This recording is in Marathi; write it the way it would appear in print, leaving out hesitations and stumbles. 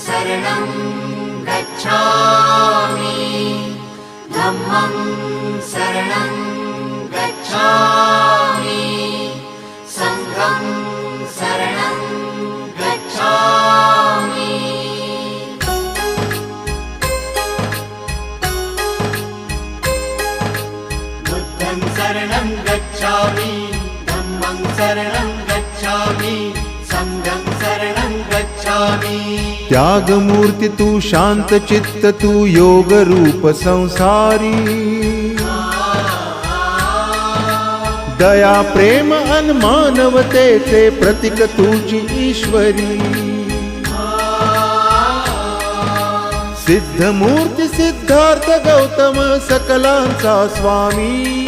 शरणं गच्छामि धम्मं शरणं गच्छामि संघं शरणं गच्छामि बुद्धं शरणं गच्छामि धम्मं शरणं गच्छामि संघं शरणं गच्छामि। त्यागमूर्ती तू शांत चित्त तू योग रूप संसारी दया प्रेम अन मानवतेचे प्रतीक तुझी ईश्वरी सिद्धमूर्ती सिद्धार्थ गौतम सकलांचा स्वामी